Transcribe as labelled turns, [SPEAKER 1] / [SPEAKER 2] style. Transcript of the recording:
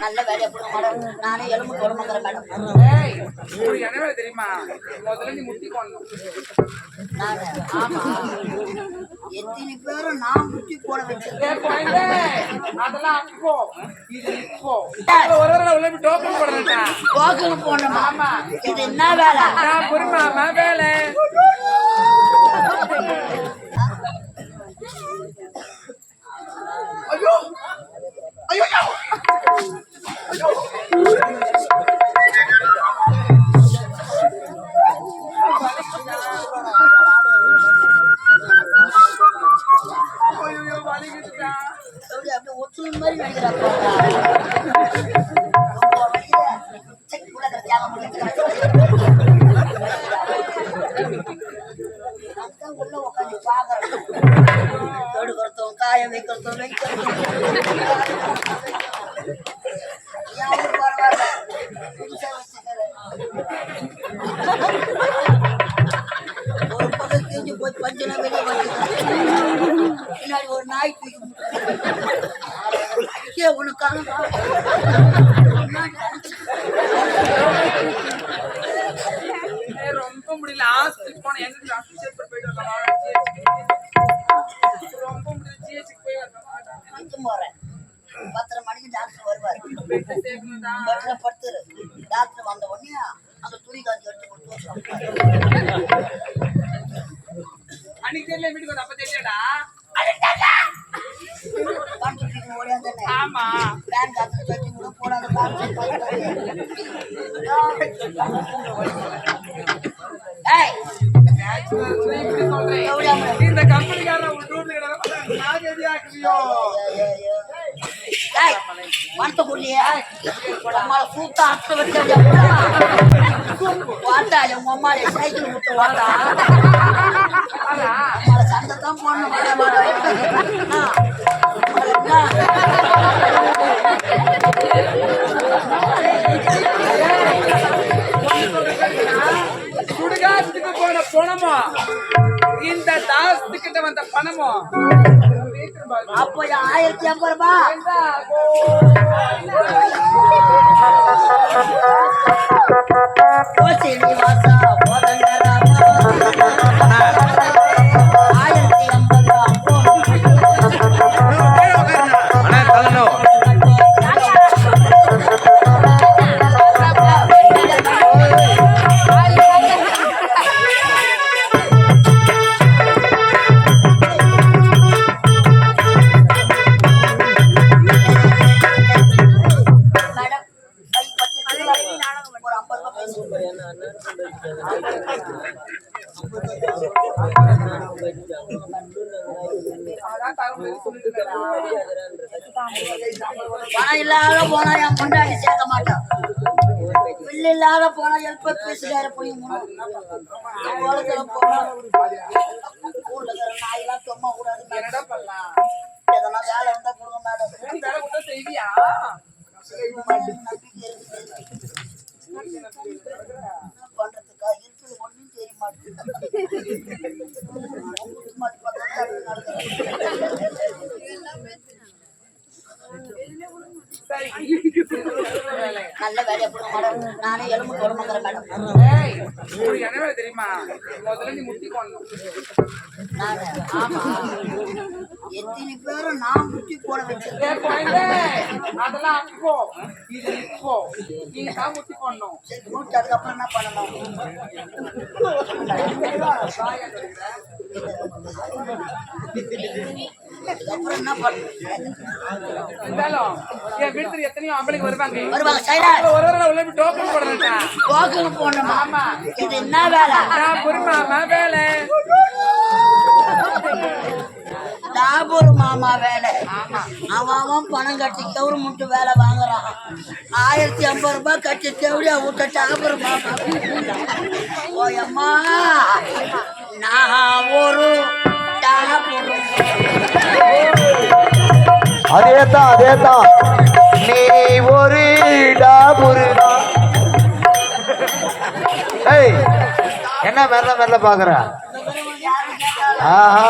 [SPEAKER 1] நல்ல வேலையை மேடம். நானே எலும்பு தொடங்குறேன் மேடம்.
[SPEAKER 2] என்ன தெரியுமா, முதல்ல நீ முட்டி போடணும்.
[SPEAKER 1] எத்தனை பேரும் நான் முட்டி போட வச்சிருக்கேன்.
[SPEAKER 2] அதெல்லாம் அப்போ இது இப்போ ஒரு உள்ள டோக்கன் போடுறேன்டா.
[SPEAKER 1] டோக்கன் போடணுமா?
[SPEAKER 2] ஆமா.
[SPEAKER 1] இது என்ன வேலை?
[SPEAKER 2] புரியுமா வேலை? ஐயோ ஐயோ ஐயோ
[SPEAKER 1] ஒற்று மாதிரி நினைக்கிறாப்பா. உள்ள உட்காந்து பாக்குறோம். தொடுக்கிறதும் காய வைக்கிறதும் பரவாயில்ல. புதுசா வச்சுக்கிறேன். ஒரு பக்கம் கிழிஞ்சு போய் பஞ்சனா வெளியே வந்து பின்னாடி ஒரு நாய் தூக்கி உனக்காக
[SPEAKER 2] ரொம்ப முடியல. ஆஸ்பத்திரிக்கு போன எங்க போயிட்டு வரலாம். ரொம்ப முடியல. ஜிஹெச்சுக்கு போய் வரலாம்.
[SPEAKER 1] போறேன். 10:30 மணிக்கு டாக்டர் வருவாரு. படுத்துரு. டாக்டர் வந்த உடனே அந்த துணி காஞ்சி எடுத்து கொடுத்து
[SPEAKER 2] அன்னைக்கு தெரியல. வீட்டுக்கு வந்து அப்ப தெரியலடா.
[SPEAKER 1] ஆமா பேன் காத்து கட்டி கூட போடாத.
[SPEAKER 2] இந்த கம்பெனிக்கார
[SPEAKER 1] சூத்தா அத்தை வச்சு உங்க அம்மாலே சைக்கிள் விட்டு வாடா. சண்டை தான் போடணும்.
[SPEAKER 2] சுடுகாட்டுக்கு போன பணமோ இந்த தாசத்துக்கிட்ட வந்த பணமோ
[SPEAKER 1] அப்போ 1050 ரூபாய். பணம் இல்லாத போனா என் பொண்டாட்டி சேர்க்க மாட்டான். பில்லு இல்லாத போனா எழுப்ப பேசுறாரு. போனா ஊர்ல நாயெல்லாம் சும்மா கூடாது. எதனா வேலை இருந்தா கொடுங்க மேடம்.
[SPEAKER 2] செய்வியா
[SPEAKER 1] பண்றதுக்கா இருக்குது ஒண்ணும் தெரிய மாட்டேங்குது. நல்ல வேலையை மேடம். நானே எலும்பு தொடங்குறேன் மேடம்.
[SPEAKER 2] என்ன தெரியுமா, முதல்ல நீ முட்டி போடணும்.
[SPEAKER 1] எத்தனை பேரும் நான் முட்டி போட வச்சிருக்கேன்.
[SPEAKER 2] அதெல்லாம் அப்போ இது இப்போ நீங்க தான் முட்டி போடணும்.
[SPEAKER 1] மூட்டு அதுக்கப்புறம் என்ன பண்ணணும்? அதுக்கப்புறம் என்ன பண்ணணும்?
[SPEAKER 2] என் வீட்டுல எத்தனையோ ஆம்பளைங்க வருவாங்க. உள்ள டோக்கன் போடுறேன்டா.
[SPEAKER 1] டோக்கன் போடணுமா?
[SPEAKER 2] ஆமா.
[SPEAKER 1] இது என்ன வேலை?
[SPEAKER 2] புரியுமா வேலை?
[SPEAKER 1] டாபூர் மாமா வேலை. அவன் பணம் கட்டி கவர்மெண்ட் வேலை வாங்குறான். 1050 ரூபாய் கட்டி தேவையா விட்ட டாபூர் மாமா. ஓயம்மா நான் ஒரு
[SPEAKER 3] அதேதான் நீ ஒரு டாபூர். என்ன மெல்ல மெல்ல பாக்குற? ஆஹா